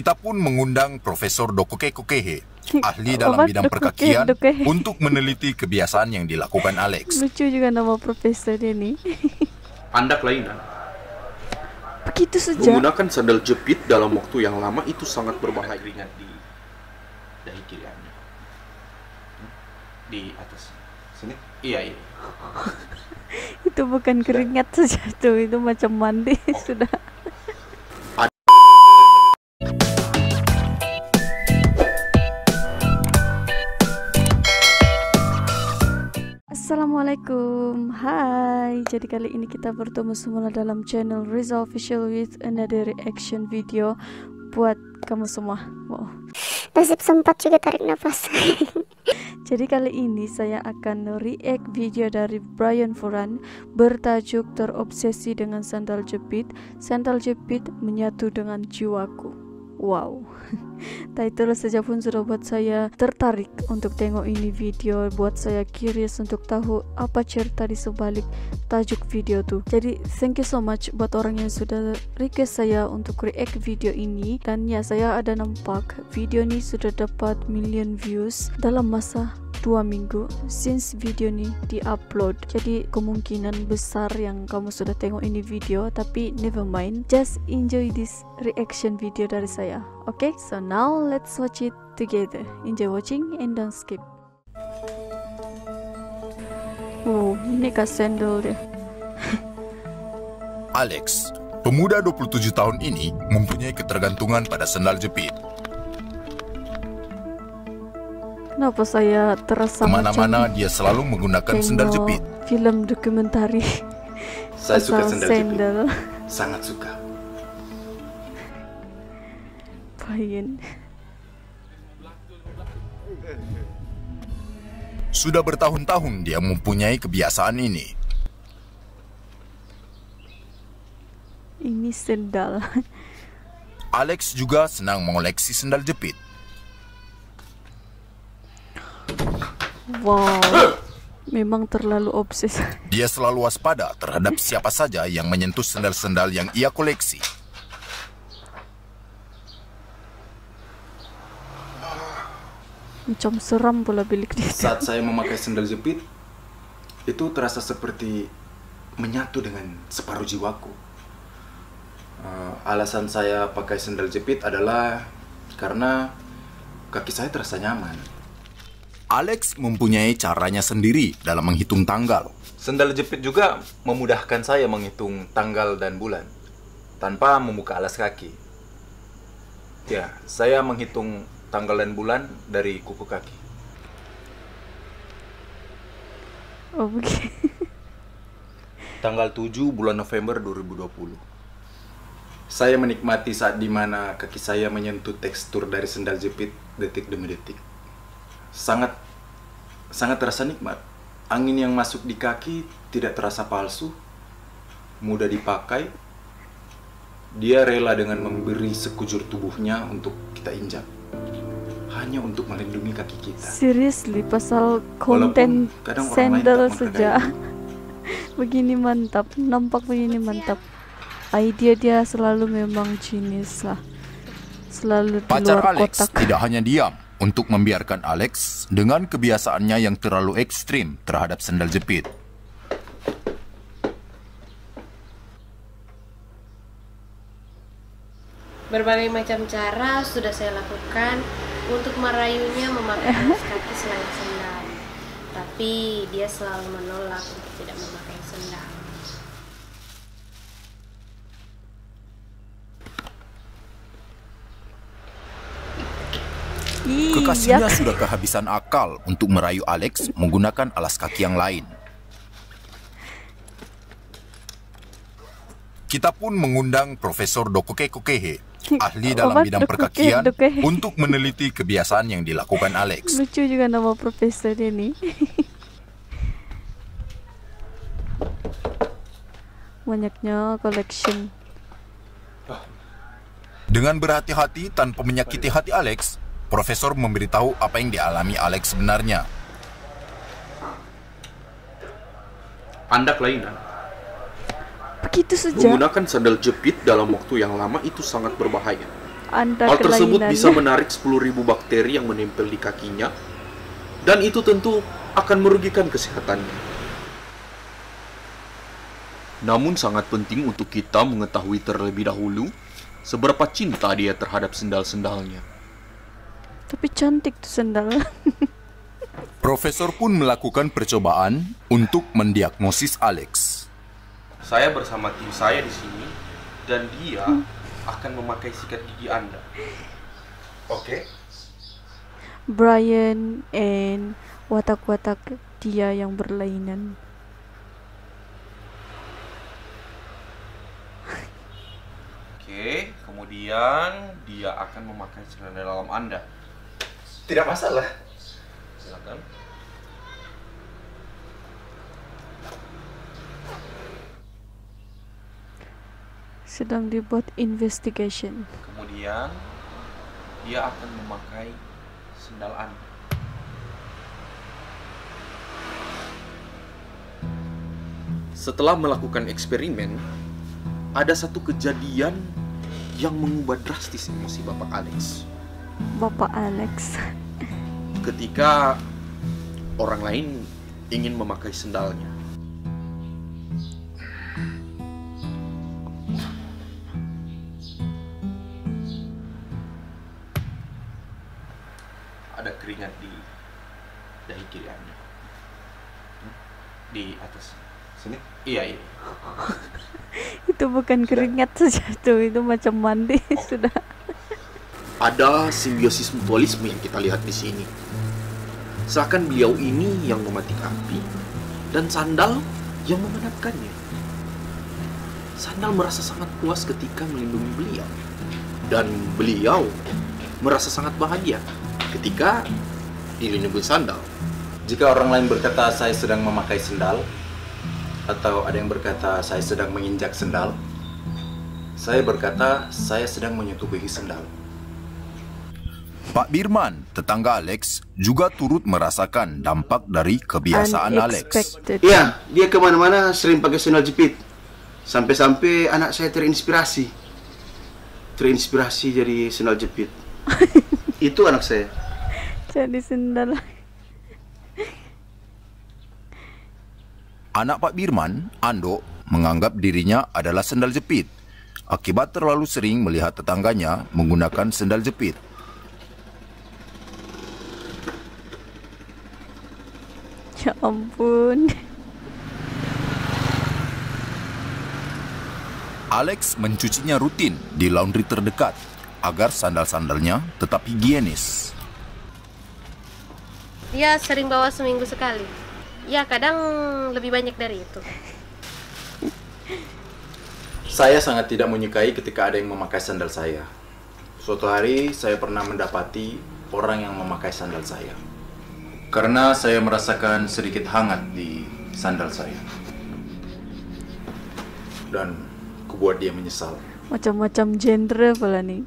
Kita pun mengundang Profesor Dokuke Kokehe, ahli dalam bidang perkakian, untuk meneliti kebiasaan yang dilakukan Alex. Lucu juga nama profesor ini. Anda kelainan. Begitu saja. Menggunakan sandal jepit dalam waktu yang lama itu sangat berbahaya. Keringat di dahi kiri Anda. Di atas. Sini? Iya. Itu bukan keringat saja tuh, itu macam mandi sudah. Assalamualaikum, hai. Jadi kali ini kita bertemu semula dalam channel Riza Official with another reaction video buat kamu semua. Wow. Nasib sempat juga tarik nafas. Jadi kali ini saya akan react video dari Brian Furan bertajuk Terobsesi dengan Sandal Jepit. Sandal jepit menyatu dengan jiwaku. Wow. Title saja pun sudah buat saya tertarik untuk tengok ini video, buat saya curious untuk tahu apa cerita di sebalik tajuk video tuh. Jadi thank you so much buat orang yang sudah request saya untuk react video ini. Dan ya, saya ada nampak video ini sudah dapat million views dalam masa 2 minggu since video ini di-upload. Jadi kemungkinan besar yang kamu sudah tengok ini video, tapi never mind, just enjoy this reaction video dari saya. Okay, so now let's watch it together. Enjoy watching and don't skip. Oh, ini kah sandal deh. Alex, pemuda 27 tahun ini mempunyai ketergantungan pada sandal jepit. Kenapa saya terasa kemana-mana dia selalu menggunakan sandal jepit. Film dokumentari. Saya suka sandal jepit. Sangat suka. Brian. Sudah bertahun-tahun dia mempunyai kebiasaan ini. Ini sandal. Alex juga senang mengoleksi sandal jepit. Wow, memang terlalu obses. Dia selalu waspada terhadap siapa saja yang menyentuh sandal-sandal yang ia koleksi. Macam seram pula bilik dia. Saat saya memakai sandal jepit, itu terasa seperti menyatu dengan separuh jiwaku. Alasan saya pakai sandal jepit adalah karena kaki saya terasa nyaman. Alex mempunyai caranya sendiri dalam menghitung tanggal. Sandal jepit juga memudahkan saya menghitung tanggal dan bulan tanpa membuka alas kaki. Ya, saya menghitung tanggal dan bulan dari kuku kaki. Oh, begini. Tanggal 7 bulan November 2020. Saya menikmati saat dimana kaki saya menyentuh tekstur dari sandal jepit detik demi detik. Sangat terasa nikmat. Angin yang masuk di kaki tidak terasa palsu, mudah dipakai. Dia rela dengan memberi sekujur tubuhnya untuk kita injak, hanya untuk melindungi kaki kita. Seriously, pasal konten sandal saja. Begini mantap, nampak begini mantap. Idea dia selalu memang genius lah. Selalu di Pacar luar Alex kotak. tidak hanya diam untuk membiarkan Alex dengan kebiasaannya yang terlalu ekstrim terhadap sandal jepit. Berbagai macam cara sudah saya lakukan untuk merayunya memakai alas kaki selain sandal. Tapi dia selalu menolak untuk tidak memakai sandal. Kekasihnya sudah kehabisan akal untuk merayu Alex menggunakan alas kaki yang lain. Kita pun mengundang Profesor Dokuke Kokehe, ahli dalam bidang perkakian, untuk meneliti kebiasaan yang dilakukan Alex. Lucu juga nama profesor ini. Banyaknya collection. Dengan berhati-hati tanpa menyakiti hati Alex, Profesor memberitahu apa yang dialami Alex sebenarnya. Anda kelainan. Begitu saja. Menggunakan sandal jepit dalam waktu yang lama itu sangat berbahaya. Anda Hal tersebut kelainan. bisa menarik 10.000 bakteri yang menempel di kakinya, dan itu tentu akan merugikan kesehatannya. Namun sangat penting untuk kita mengetahui terlebih dahulu seberapa cinta dia terhadap sendal-sendalnya. Tapi cantik tuh sendal. Profesor pun melakukan percobaan untuk mendiagnosis Alex. Saya bersama tim saya di sini, dan dia akan memakai sikat gigi Anda. Oke? Brian and watak-watak dia yang berlainan. Oke, kemudian dia akan memakai celana dalam Anda. Tidak masalah. Silakan. Sedang dibuat investigation. Kemudian dia akan memakai sendal Anda. Setelah melakukan eksperimen, ada satu kejadian yang mengubah drastis emosi Bapak Alex. Bapak Alex. Ketika orang lain ingin memakai sendalnya. Ada keringat di dahi kiri Anda. Di atas. Sini? Iya. Itu bukan keringat saja tuh, itu macam mandi sudah. Ada simbiosis mutualisme yang kita lihat di sini. Seakan beliau ini yang mematik api dan sandal yang memadamkannya. Sandal merasa sangat puas ketika melindungi beliau, dan beliau merasa sangat bahagia ketika dilindungi sandal. Jika orang lain berkata saya sedang memakai sendal, atau ada yang berkata saya sedang menginjak sendal, saya berkata saya sedang menyetubuhi sendal. Pak Birman, tetangga Alex, juga turut merasakan dampak dari kebiasaan Alex. Unexpected. Iya, dia kemana-mana sering pakai sendal jepit. Sampai-sampai anak saya terinspirasi jadi sendal jepit. Itu anak saya. Jadi sendal. Anak Pak Birman, Ando, menganggap dirinya adalah sendal jepit akibat terlalu sering melihat tetangganya menggunakan sendal jepit. Ya ampun. Alex mencucinya rutin di laundry terdekat agar sandal-sandalnya tetap higienis. Dia sering bawa seminggu sekali. Ya, kadang lebih banyak dari itu. Saya sangat tidak menyukai ketika ada yang memakai sandal saya. Suatu hari saya pernah mendapati orang yang memakai sandal saya. Karena saya merasakan sedikit hangat di sandal saya. Dan kubuat dia menyesal. Macam-macam genre pula nih.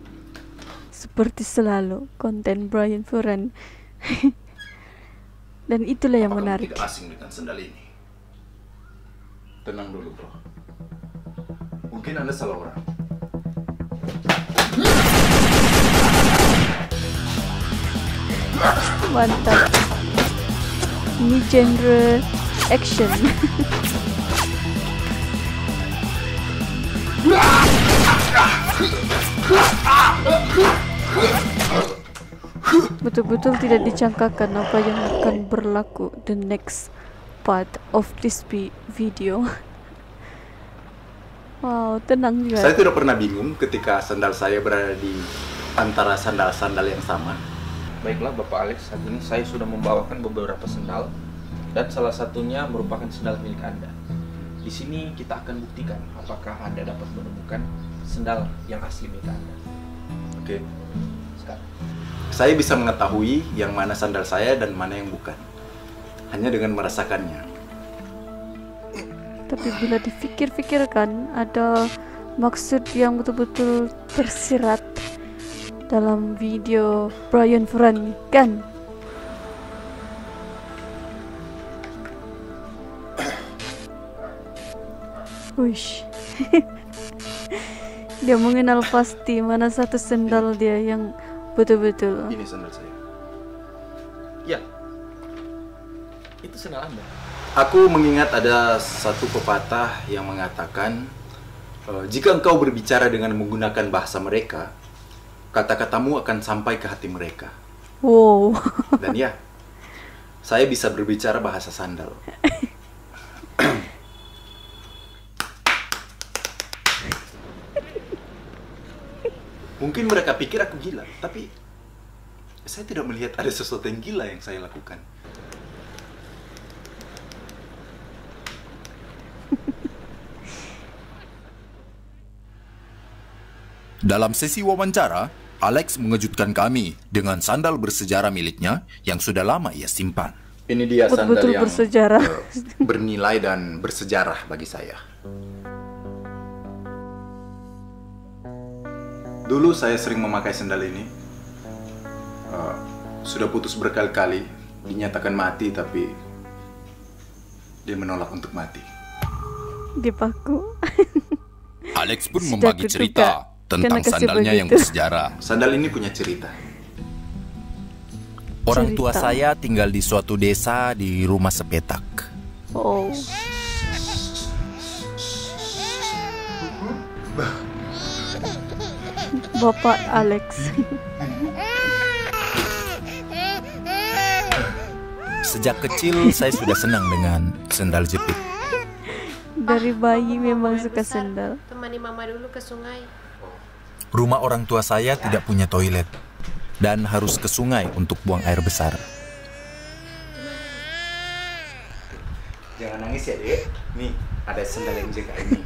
Seperti selalu konten Brian Furan. Dan itulah yang Apakah menarik. kamu tidak asing dengan sandal ini? Tenang dulu, bro. Mungkin Anda salah orang. Mantap. Ini genre action. Betul-betul tidak dicangkakan apa yang akan berlaku the next part of this video. Wow, tenang juga. Saya tidak pernah bingung ketika sandal saya berada di antara sandal-sandal yang sama. Baiklah Bapak Alex, saat ini saya sudah membawakan beberapa sendal, dan salah satunya merupakan sendal milik Anda. Di sini kita akan buktikan apakah Anda dapat menemukan sendal yang asli milik Anda. Oke. Sekarang. Saya bisa mengetahui yang mana sandal saya dan mana yang bukan. Hanya dengan merasakannya. Tapi bila dipikir-pikirkan, ada maksud yang betul-betul tersirat dalam video Brian Furan, kan? Wish. Dia mengenal pasti mana satu sendal dia yang betul-betul. Ini sandal saya. Ya, itu sendal Anda. Aku mengingat ada satu pepatah yang mengatakan, jika engkau berbicara dengan menggunakan bahasa mereka, kata-katamu akan sampai ke hati mereka. Wow. Dan ya, saya bisa berbicara bahasa sandal. Mungkin mereka pikir aku gila, tapi saya tidak melihat ada sesuatu yang gila yang saya lakukan. Dalam sesi wawancara, Alex mengejutkan kami dengan sandal bersejarah miliknya yang sudah lama ia simpan. Ini dia sandal Betul-betul yang bersejarah. bernilai dan bersejarah bagi saya. Dulu saya sering memakai sandal ini. Sudah putus berkali-kali, dinyatakan mati, tapi dia menolak untuk mati. Dipaku. Alex pun Sudah membagi kuduga. cerita tentang Kena kasih sandalnya yang begitu. bersejarah. Sandal ini punya cerita. Orang tua Cerita. saya tinggal di suatu desa di rumah sepetak. Oh. Bapak Alex. Sejak kecil saya sudah senang dengan sandal jepit. Dari bayi memang Air suka besar. sandal. Temani mama dulu ke sungai. Rumah orang tua saya tidak punya toilet dan harus ke sungai untuk buang air besar. Jangan nangis ya, Dek. Nih, ada sandal yang jaga ini.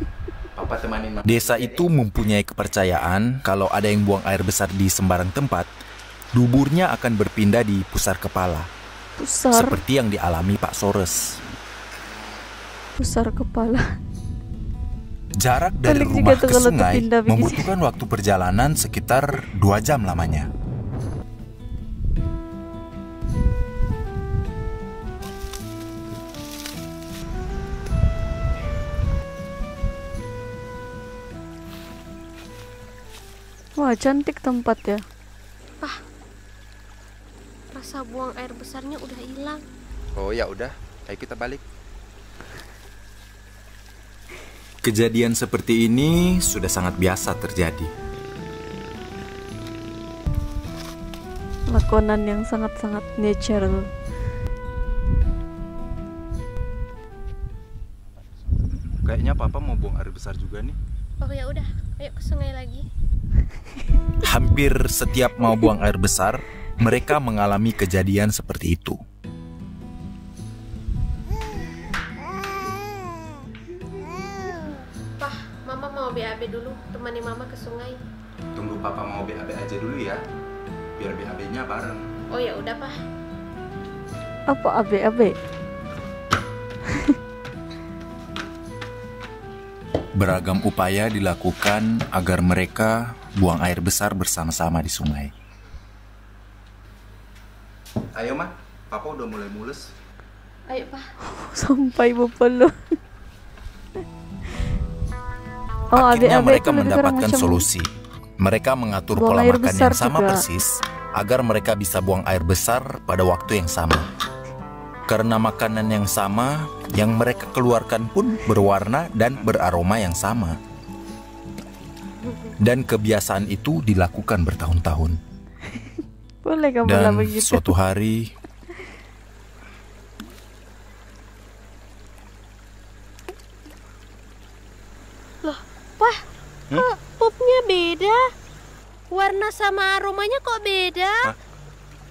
Papa temanin mama. Desa itu mempunyai kepercayaan kalau ada yang buang air besar di sembarang tempat, duburnya akan berpindah di pusar kepala, Pusar. seperti yang dialami Pak Sores. Pusar kepala. Jarak dari Paling rumah juga tuh ke kalau sungai terpindah begini. membutuhkan waktu perjalanan sekitar 2 jam lamanya. Wah, cantik tempat ya. Rasa buang air besarnya udah hilang. Oh ya udah, ayo kita balik. Kejadian seperti ini sudah sangat biasa terjadi. Lakonan yang sangat-sangat natural. Kayaknya Papa mau buang air besar juga nih. Oh ya udah, ayo ke sungai lagi. Hampir setiap mau buang air besar, mereka mengalami kejadian seperti itu. Pah, mama mau BAB dulu, temani mama ke sungai. Tunggu Papa mau BAB aja dulu ya. Biar BAB-nya bareng. Oh ya udah, Pah. Apa abe-abe? Beragam upaya dilakukan agar mereka buang air besar bersama-sama di sungai. Ayo, Ma. Papa udah mulai mules. Ayo, Pah. Sampai berpeluh. Oh, Akhirnya abe-abe mereka itu lebih kurang mendapatkan macam solusi. Mereka mengatur buang pola air makan besar yang sama juga. persis agar mereka bisa buang air besar pada waktu yang sama. Karena makanan yang sama, yang mereka keluarkan pun berwarna dan beraroma yang sama. Dan kebiasaan itu dilakukan bertahun-tahun. Boleh kamu bilang Dan begitu. suatu hari, Pah, kok pupnya beda? Warna sama aromanya kok beda?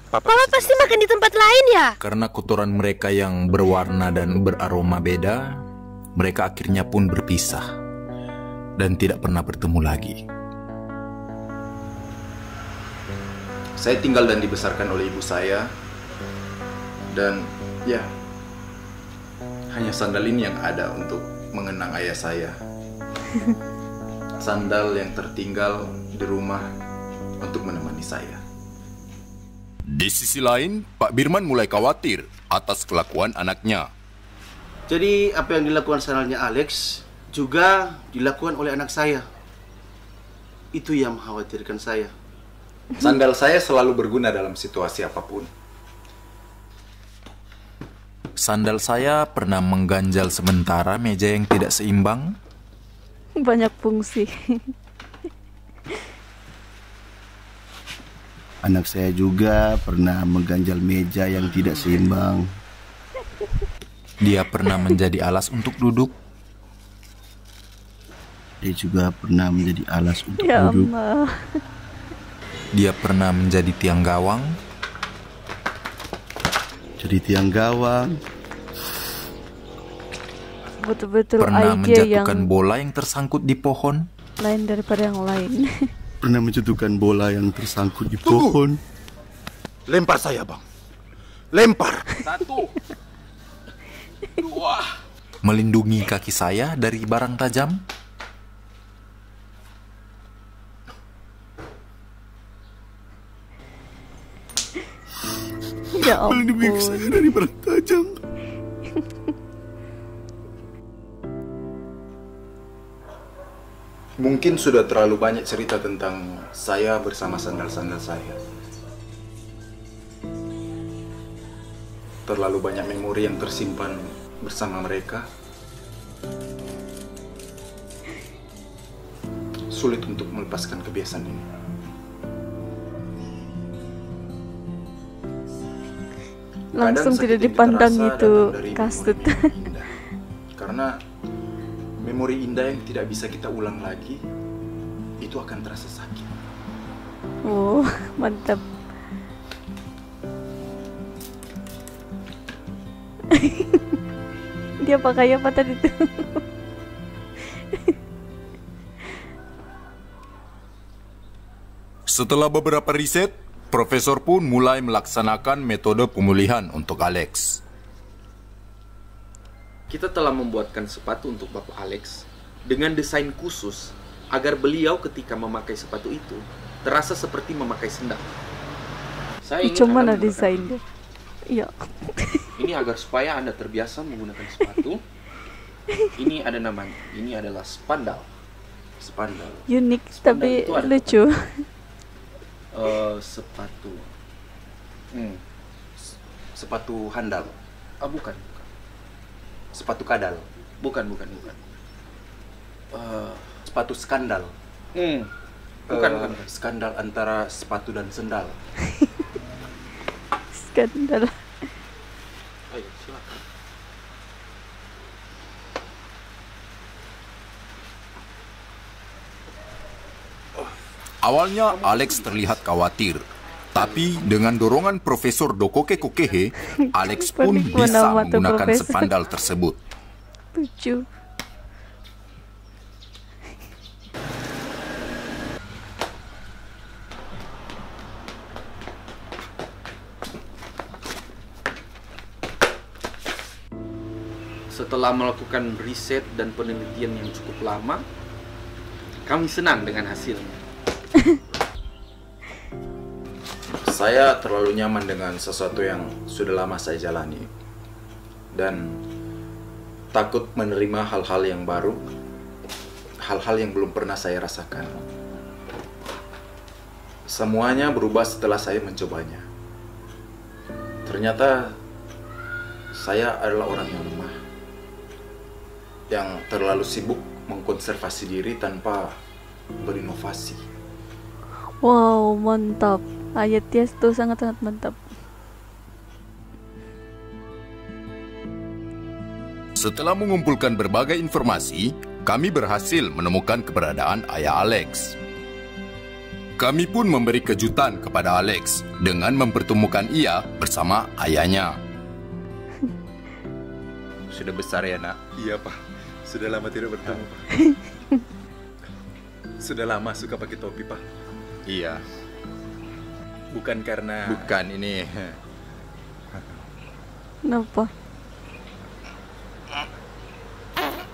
Papa Papa bisa pasti jelasin. makan di tempat lain ya? karena kotoran mereka yang berwarna dan beraroma beda, mereka akhirnya pun berpisah dan tidak pernah bertemu lagi. Saya tinggal dan dibesarkan oleh ibu saya. Dan ya, hanya sandal ini yang ada untuk mengenang ayah saya. Sandal yang tertinggal di rumah untuk menemani saya. Di sisi lain, Pak Birman mulai khawatir atas kelakuan anaknya. Jadi apa yang dilakukan sandalnya Alex juga dilakukan oleh anak saya. Itu yang mengkhawatirkan saya. Sandal saya selalu berguna dalam situasi apapun. Sandal saya pernah mengganjal sementara meja yang tidak seimbang. Banyak fungsi. Anak saya juga pernah mengganjal meja yang tidak seimbang. Dia pernah menjadi alas untuk duduk. Dia juga pernah menjadi alas untuk Ya duduk. Allah. Dia pernah menjadi tiang gawang. Jadi tiang gawang. Betul-betul Pernah ide yang menjatuhkan bola yang tersangkut di pohon. lain daripada yang lain. Pernah menjatuhkan bola yang tersangkut di pohon. Lempar saya, Bang. Lempar. 1, 2. Melindungi kaki saya dari barang tajam. Ya ampun. Melindungi saya dari barang tajam. Mungkin sudah terlalu banyak cerita tentang saya bersama sandal-sandal saya. Terlalu banyak memori yang tersimpan bersama mereka. Sulit untuk melepaskan kebiasaan ini. Langsung Kadang tidak sakit yang dipandang kita rasa itu datang dari kasut. memori-memori indah. Karena memori indah yang tidak bisa kita ulang lagi, itu akan terasa sakit. Oh, mantap. Dia pakai apa tadi tuh? Setelah beberapa riset, profesor pun mulai melaksanakan metode pemulihan untuk Alex. Kita telah membuatkan sepatu untuk Bapak Alex dengan desain khusus agar beliau ketika memakai sepatu itu terasa seperti memakai sendal. Saya ingin Cuma Anda ada menggunakan desainnya. Iya. ini agar supaya Anda terbiasa menggunakan sepatu. Ini ada namanya. Ini adalah spandal. Spandal. Unik Spandal tapi itu ada lucu. Sepatu. Sepatu handal. Bukan. Sepatu kadal. Bukan. Sepatu skandal. Bukan. Skandal antara sepatu dan sendal. Skandal. Ayo, silakan. Awalnya Alex terlihat khawatir, tapi dengan dorongan Profesor Dokoke Kokehe, Alex pun Unik bisa nama tuh menggunakan profesor. spandal tersebut. Lucu. Setelah melakukan riset dan penelitian yang cukup lama, kami senang dengan hasilnya. Saya terlalu nyaman dengan sesuatu yang sudah lama saya jalani. Dan takut menerima hal-hal yang baru, hal-hal yang belum pernah saya rasakan. Semuanya berubah setelah saya mencobanya. Ternyata saya adalah orang yang lemah, yang terlalu sibuk mengkonservasi diri tanpa berinovasi. Wow, mantap. Ayatnya itu sangat-sangat mantap. Setelah mengumpulkan berbagai informasi, kami berhasil menemukan keberadaan ayah Alex. Kami pun memberi kejutan kepada Alex dengan mempertemukan ia bersama ayahnya. Sudah besar ya, Nak? Iya, Pak. Sudah lama tidak bertemu, Pak. Sudah lama suka pakai topi, Pak. Iya. Bukan karena... Bukan ini. Kenapa?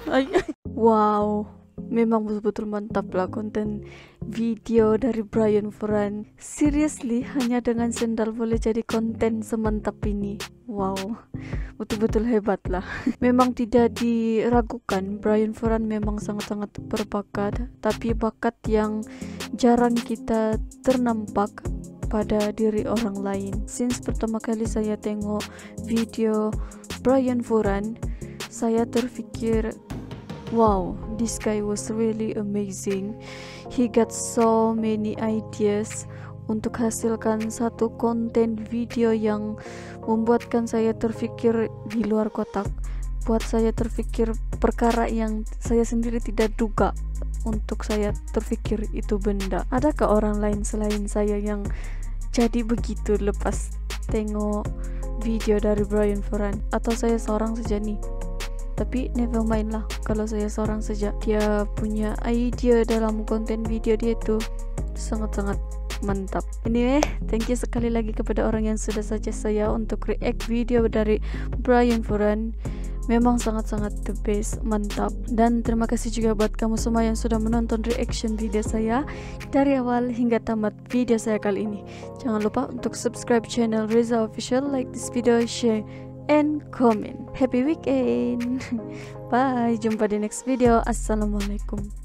Ay. Wow, memang betul-betul mantap lah konten video dari Brian Foran. Seriously, hanya dengan sendal boleh jadi konten semantap ini. Wow, betul-betul hebat lah. Memang tidak diragukan, Brian Foran memang sangat-sangat berbakat, tapi bakat yang jarang kita ternampak pada diri orang lain. Since pertama kali saya tengok video Brian Foran, saya terfikir, wow, this guy was really amazing. He got so many ideas untuk hasilkan satu konten video yang membuatkan saya terfikir di luar kotak, buat saya terfikir perkara yang saya sendiri tidak duga untuk saya terfikir itu benda. Adakah orang lain selain saya yang jadi begitu lepas tengok video dari Brian Foran? Atau saya seorang saja nih? Tapi never mind lah kalau saya seorang saja. Dia punya ide dalam konten video dia itu sangat-sangat mantap. Anyway, thank you sekali lagi kepada orang yang sudah suggest saya untuk react video dari Brian Foran. Memang sangat-sangat the best, mantap. Dan terima kasih juga buat kamu semua yang sudah menonton reaction video saya dari awal hingga tamat video saya kali ini. Jangan lupa untuk subscribe channel Reza Official, like this video, share and comment. Happy weekend. Bye, jumpa di next video. Assalamualaikum.